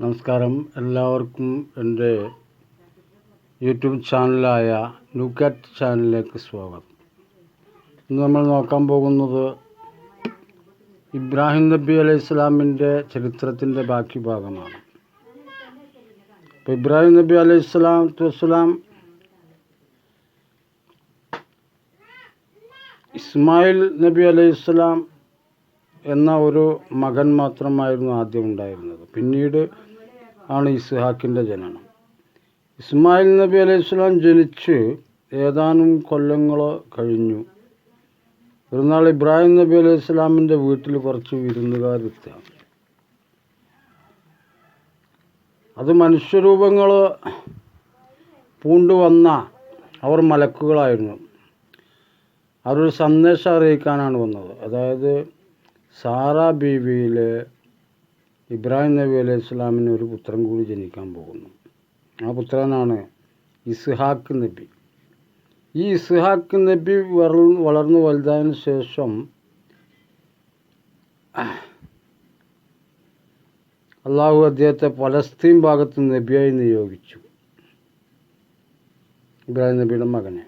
നമസ്കാരം. എല്ലാവർക്കും എൻ്റെ യൂട്യൂബ് ചാനലായ ലുക്കാറ്റ് ചാനലിലേക്ക് സ്വാഗതം. ഇന്ന് നമ്മൾ നോക്കാൻ പോകുന്നത് ഇബ്രാഹിം നബി അലൈഹി ഇസ്ലാമിൻ്റെ ചരിത്രത്തിൻ്റെ ബാക്കി ഭാഗമാണ്. ഇപ്പോൾ ഇബ്രാഹിം നബി അലൈഹി സ്വലാം ഇസ്മായിൽ നബി അലൈഹി സ്വലാം എന്ന ഒരു മകൻ മാത്രമായിരുന്നു ആദ്യം ഉണ്ടായിരുന്നത്. പിന്നീട് ആണ് ഇസ്ഹാക്കിൻ്റെ ജനനം. ഇസ്മായിൽ നബി അലൈഹി സ്വലാം ജനിച്ച് ഏതാനും കൊല്ലങ്ങൾ കഴിഞ്ഞു. ഒരു നാൾ ഇബ്രാഹിം നബി അലൈഹി സ്വലാമിൻ്റെ വീട്ടിൽ കുറച്ച് വിരുന്നുകാരെത്തുക. അത് മനുഷ്യരൂപങ്ങൾ പൂണ്ടുവന്ന അവർ മലക്കുകളായിരുന്നു. അവരൊരു സന്ദേശം അറിയിക്കാനാണ് വന്നത്. അതായത് സാറ ബീവിയിലെ ഇബ്രാഹിം നബി അലൈഹി സ്വലാമിന് ഒരു പുത്രൻ കൂടി ജനിക്കാൻ പോകുന്നു. ആ പുത്രനാണ് ഇസ്ഹാക്ക് നബി. ഈ ഇസ്ഹാക്ക് നബി വളർന്നു വലുതായതിനു ശേഷം അള്ളാഹു അദ്ദേഹത്തെ പലസ്തീൻ ഭാഗത്ത് നബിയായി നിയോഗിച്ചു. ഇബ്രാഹിം നബിയുടെ മകനെ.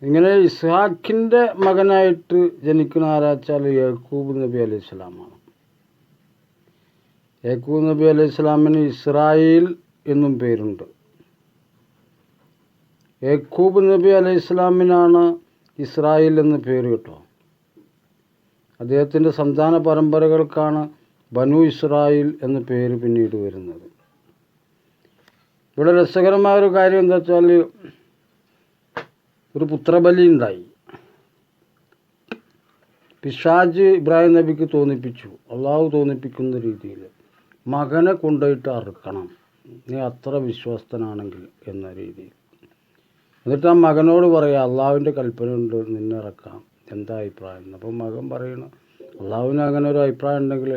ഇങ്ങനെ ഇസ്ഹാക്കിൻ്റെ മകനായിട്ട് ജനിക്കുന്ന ആരാച്ചാൽ യാക്കൂബ് നബി അലൈഹി സ്വലാമാണ്. യാക്കൂബ് നബി അലൈഹി സ്വലാമിന് ഇസ്രായേൽ എന്നും പേരുണ്ട്. യാക്കൂബ് നബി അലൈഹി സ്വലാമിനാണ് ഇസ്രായേൽ എന്ന് പേര് കേട്ടോ. അദ്ദേഹത്തിൻ്റെ സന്താന പരമ്പരകൾക്കാണ് ബനു ഇസ്രായേൽ എന്ന പേര് പിന്നീട് വരുന്നത്. ഇവിടെ രസകരമായൊരു കാര്യം എന്താ വെച്ചാൽ ഒരു പുത്രബലി ഉണ്ടായി. പിശാച് ഇബ്രാഹിം നബിക്ക് തോന്നിപ്പിച്ചു, അള്ളാഹു തോന്നിപ്പിക്കുന്ന രീതിയിൽ മകനെ കൊണ്ടുപോയിട്ട് അറുക്കണം, നീ അത്ര വിശ്വസ്തനാണെങ്കിൽ എന്ന രീതിയിൽ. എന്നിട്ട് ആ മകനോട് പറയാം, അള്ളാഹുവിൻ്റെ കൽപ്പന ഉണ്ട്, നിന്നെ ഇറക്കാം, എന്താ അഭിപ്രായം? അപ്പം മകൻ പറയണം, അള്ളാഹുവിന് അങ്ങനെ ഒരു അഭിപ്രായം ഉണ്ടെങ്കിൽ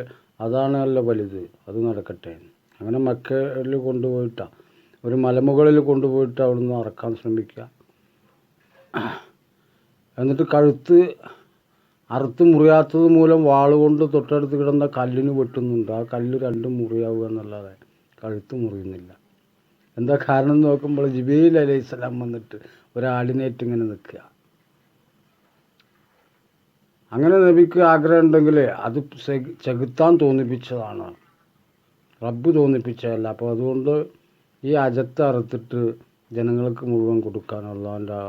അതാണ് നല്ല വലുത്, അത് നടക്കട്ടെ. അങ്ങനെ മക്കയിൽ കൊണ്ടുപോയിട്ടാണ്, ഒരു മലമുകളിൽ കൊണ്ടുപോയിട്ട് അവിടുന്ന് അറക്കാൻ ശ്രമിക്കുക. എന്നിട്ട് കഴുത്ത് അറുത്ത് മുറിയാത്തത് മൂലം വാളുകൊണ്ട് തൊട്ടടുത്ത് കിടന്ന കല്ലിന് വെട്ടുന്നുണ്ട്. ആ കല്ല് രണ്ടും മുറിയാവുക എന്നല്ലാതെ കഴുത്ത് മുറിയുന്നില്ല. എന്താ കാരണം നോക്കുമ്പോൾ ജിബ്രീൽ അലൈഹിസ്സലാം വന്നിട്ട് ഒരാടിനേറ്റ് ഇങ്ങനെ നിൽക്കുക. അങ്ങനെ നബിക്ക് ആഗ്രഹം ഉണ്ടെങ്കിൽ അത് ചെകുത്താൻ തോന്നിപ്പിച്ചതാണ്, റബ്ബ് തോന്നിപ്പിച്ചതല്ല. അപ്പോൾ അതുകൊണ്ട് ഈ അജത്ത് അറുത്തിട്ട് ജനങ്ങൾക്ക് മുഴുവൻ കൊടുക്കാനുള്ള എൻ്റെ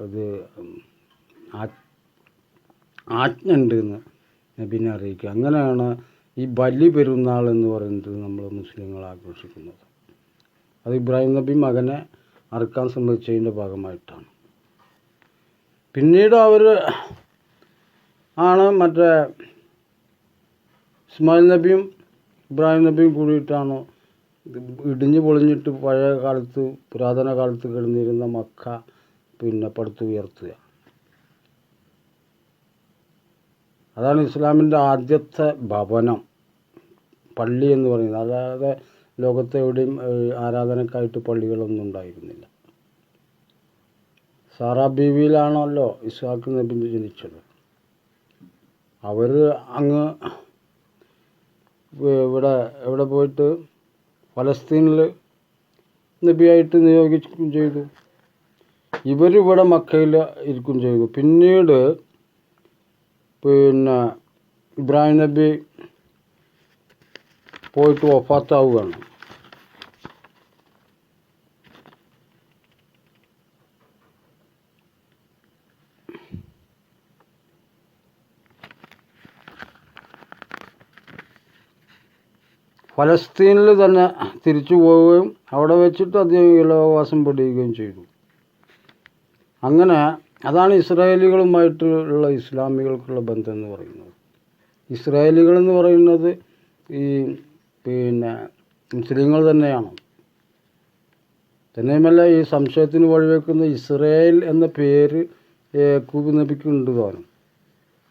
ഇത് ആജ്ഞ ഉണ്ട് എന്ന് നബിനെ അറിയിക്കുക. അങ്ങനെയാണ് ഈ ബലി പെരുന്നാൾ എന്ന് പറയുന്നത് നമ്മൾ മുസ്ലിങ്ങൾ ആഘോഷിക്കുന്നത്. അത് ഇബ്രാഹിം നബി മകനെ അറുക്കാൻ സമ്മതിച്ചതിൻ്റെ ഭാഗമായിട്ടാണ്. പിന്നീട് അവർ ആണ് മറ്റേ ഇസ്മായിൽ നബിയും ഇബ്രാഹിം നബിയും കൂടിയിട്ടാണ് ഇടിഞ്ഞു പൊളിഞ്ഞിട്ട് പഴയ കാലത്ത് പുരാതന കാലത്ത് കിടന്നിരുന്ന മക്ക പടുത്തുയർത്തുക. അതാണ് ഇസ്ലാമിൻ്റെ ആദ്യത്തെ ഭവനം, പള്ളി എന്ന് പറയുന്നത്. അതായത് ലോകത്തെ എവിടെയും ആരാധനക്കായിട്ട് പള്ളികളൊന്നും ഉണ്ടായിരുന്നില്ല. സാറാ ബീവിയിലാണല്ലോ ഇസ്ഹാക്ക് നബി ജനിച്ചത്. അവർ അങ്ങ് ഇവിടെ പോയിട്ട് ഫലസ്തീനിൽ നബിയായിട്ട് നിയോഗിക്കുകയും ചെയ്തു. ഇവരിവിടെ മക്കയിൽ ഇരിക്കുകയും ചെയ്തു. പിന്നീട് ഇബ്രാഹിം നബി പോയിട്ട് വഫാത്താവുകയാണ്. ഫലസ്തീനിൽ തന്നെ തിരിച്ചു പോവുകയും അവിടെ വെച്ചിട്ട് അദ്ദേഹം ഇഹലോകവാസം പെടുകയും ചെയ്തു. അങ്ങനെ അതാണ് ഇസ്രായേലികളുമായിട്ടുള്ള ഇസ്ലാമികൾക്കുള്ള ബന്ധം എന്ന് പറയുന്നത്. ഇസ്രായേലികളെന്ന് പറയുന്നത് ഈ മുസ്ലിങ്ങൾ തന്നെയാണ്. തന്നെയുമല്ല, ഈ സംശയത്തിന് വഴിവെക്കുന്ന ഇസ്രായേൽ എന്ന പേര് യാക്കൂബ് നബിക്ക് ഉണ്ട് താനും.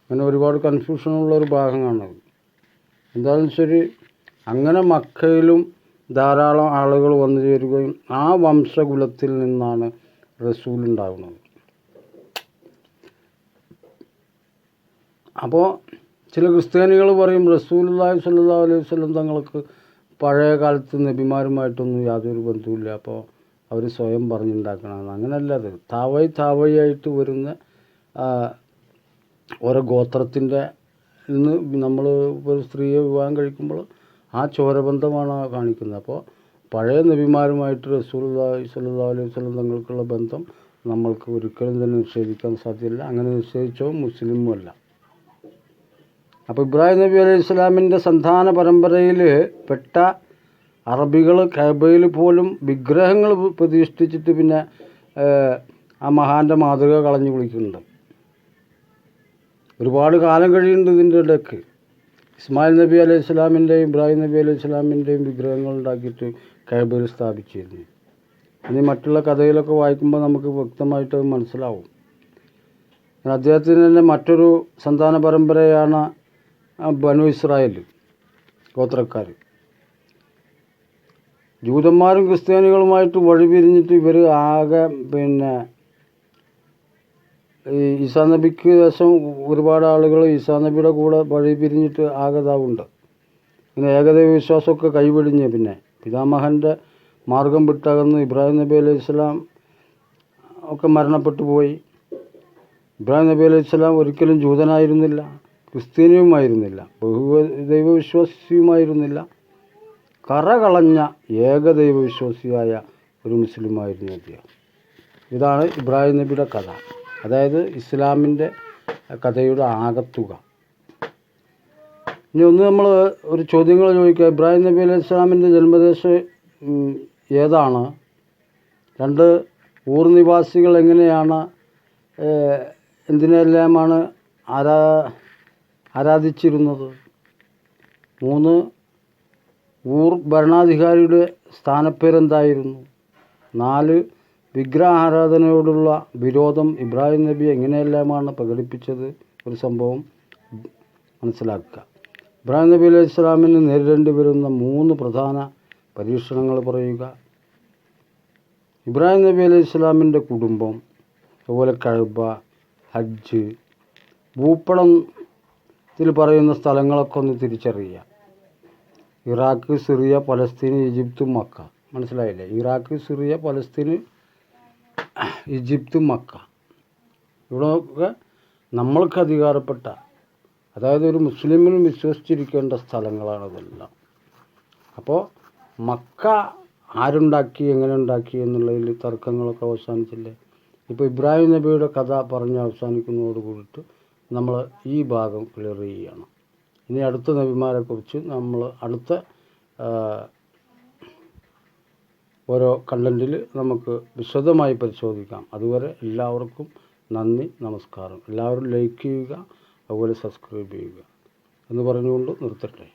അങ്ങനെ ഒരുപാട് കൺഫ്യൂഷനുള്ളൊരു ഭാഗമാണത്. എന്തായാലും ശരി, അങ്ങനെ മക്കയിലും ധാരാളം ആളുകൾ വന്നു ചേരുകയും ആ വംശകുലത്തിൽ നിന്നാണ് റസൂൽ ഉണ്ടാകുന്നത്. അപ്പോൾ ചില ക്രിസ്ത്യാനികൾ പറയും റസൂലുള്ളാഹി സ്വല്ലല്ലാഹു അലൈഹി വസല്ലം തങ്ങൾക്ക് പഴയ കാലത്ത് നബിമാരുമായിട്ടൊന്നും യാതൊരു ബന്ധവുമില്ല, അപ്പോൾ അവർ സ്വയം പറഞ്ഞുണ്ടാക്കണമെന്ന്. അങ്ങനെയല്ല, അത് താവയായിട്ട് വരുന്ന ഓരോ ഗോത്രത്തിൻ്റെ നിന്ന് നമ്മൾ ഒരു സ്ത്രീയെ വിവാഹം കഴിക്കുമ്പോൾ ആ ചോരബന്ധമാണ് കാണിക്കുന്നത്. അപ്പോൾ പഴയ നബിമാരുമായിട്ട് റസൂലുള്ളാഹി സ്വല്ലല്ലാഹു അലൈഹി വസല്ലം തങ്ങൾക്കുള്ള ബന്ധം നമ്മൾക്ക് ഒരിക്കലും തന്നെ നിഷേധിക്കാൻ സാധ്യമല്ല. അങ്ങനെ നിഷേധിച്ചോ മുസ്ലിമുമല്ല. അപ്പോൾ ഇബ്രാഹിം നബി അലൈഹി ഇസ്ലാമിൻ്റെ സന്താന പരമ്പരയിൽ പെട്ട അറബികൾ കഅബയിൽ പോലും വിഗ്രഹങ്ങൾ പ്രതിഷ്ഠിച്ചിട്ട് പിന്നെ ആ മഹാൻ്റെ മാതൃക കളഞ്ഞു കുളിക്കുന്നുണ്ട്. ഒരുപാട് കാലം കഴിയുന്നുണ്ട് ഇതിൻ്റെ ഇടയ്ക്ക്. ഇസ്മായിൽ നബി അലൈഹി ഇസ്ലാമിൻ്റെയും ഇബ്രാഹിം നബി അലൈഹി ഇസ്ലാമിൻ്റെയും വിഗ്രഹങ്ങൾ ഉണ്ടാക്കിയിട്ട് കഅബയിൽ സ്ഥാപിച്ചിരുന്നു. ഇനി മറ്റുള്ള കഥയിലൊക്കെ വായിക്കുമ്പോൾ നമുക്ക് വ്യക്തമായിട്ട് അത് മനസ്സിലാവും. അദ്ദേഹത്തിന് തന്നെ മറ്റൊരു സന്താന പരമ്പരയാണ് ബനു ഇസ്രായേൽ ഗോത്രക്കാർ. ജൂതന്മാരും ക്രിസ്ത്യാനികളുമായിട്ട് വഴിപിരിഞ്ഞിട്ട് ഇവർ ആകെ പിന്നെ ഈ ഈസാ നബിക്ക് ശേഷം ഒരുപാട് ആളുകൾ ഈസാ നബിയുടെ കൂടെ വഴി പിരിഞ്ഞിട്ട് ആകതാവുണ്ട്. ഇങ്ങനെ ഏകദൈവ വിശ്വാസമൊക്കെ കൈവെടിഞ്ഞ് പിന്നെ പിതാമഹൻ്റെ മാർഗം വിട്ടകന്ന് ഇബ്രാഹിം നബി അലൈഹി സ്വലാം ഒക്കെ മരണപ്പെട്ടു പോയി. ഇബ്രാഹിം നബി അലൈഹി സ്വലാം ഒരിക്കലും ജൂതനായിരുന്നില്ല, ക്രിസ്ത്യാനിയുമായിരുന്നില്ല, ബഹുദൈവ വിശ്വാസിയുമായിരുന്നില്ല. കറകളഞ്ഞ ഏകദൈവ വിശ്വാസിയായ ഒരു മുസ്ലിമായിരുന്നു അദ്ദേഹം. ഇതാണ് ഇബ്രാഹിം നബിയുടെ കഥ, അതായത് ഇസ്ലാമിൻ്റെ കഥയുടെ ആകത്തുക. ഇനി ഒന്ന് നമ്മൾ ഒരു ചോദ്യങ്ങൾ ചോദിക്കുക. ഇബ്രാഹിം നബി അലൈഹി ഇസ്ലാമിൻ്റെ ജന്മദേശം ഏതാണ്? 2 ഊർ നിവാസികൾ എങ്ങനെയാണ് എന്തിനെല്ലാമാണ് ആരാധിച്ചിരുന്നത്? 3 ഊർ ഭരണാധികാരിയുടെ സ്ഥാനപ്പേരെന്തായിരുന്നു? 4 വിഗ്രഹാരാധനയോടുള്ള വിരോധം ഇബ്രാഹിം നബി എങ്ങനെയെല്ലാമാണ് പ്രകടിപ്പിച്ചത്? ഒരു സംഭവം മനസ്സിലാക്കുക. ഇബ്രാഹിം നബി അലൈഹി ഇസ്ലാമിന് നേരിടേണ്ടി വരുന്ന 3 പ്രധാന പരീക്ഷണങ്ങൾ പറയുക. ഇബ്രാഹിം നബി അലൈഹി ഇസ്ലാമിൻ്റെ കുടുംബം, അതുപോലെ കഅബ, ഹജ്ജ്, ഭൂപടത്തിൽ പറയുന്ന സ്ഥലങ്ങളൊക്കെ ഒന്ന് തിരിച്ചറിയുക. Iraq, Syria, Palestine, Egypt, Mecca. മനസ്സിലായില്ലേ? Iraq, Syria, Palestine, Egypt, Mecca. ഇവിടെയൊക്കെ നമ്മൾക്ക് അധികാരപ്പെട്ട, അതായത് ഒരു മുസ്ലിമിനും വിശ്വസിച്ചിരിക്കേണ്ട സ്ഥലങ്ങളാണിതെല്ലാം. അപ്പോൾ മക്ക ആരുണ്ടാക്കി, എങ്ങനെ ഉണ്ടാക്കി എന്നുള്ളതിൽ തർക്കങ്ങളൊക്കെ അവസാനിച്ചില്ലേ? ഇപ്പോൾ ഇബ്രാഹിം നബിയുടെ കഥ പറഞ്ഞ് അവസാനിക്കുന്നതോട് കൂടിയിട്ട് നമ്മൾ ഈ ഭാഗം ക്ലിയർ ചെയ്യുകയാണ്. ഇനി അടുത്ത നബിമാരെക്കുറിച്ച് നമ്മൾ അടുത്ത ഓരോ കണ്ടൻറ്റിൽ നമുക്ക് വിശദമായി പരിശോധിക്കാം. അതുവരെ എല്ലാവർക്കും നന്ദി, നമസ്കാരം. എല്ലാവരും ലൈക്ക് ചെയ്യുക, അതുപോലെ സബ്സ്ക്രൈബ് ചെയ്യുക എന്ന് പറഞ്ഞുകൊണ്ട് നിർത്തട്ടെ.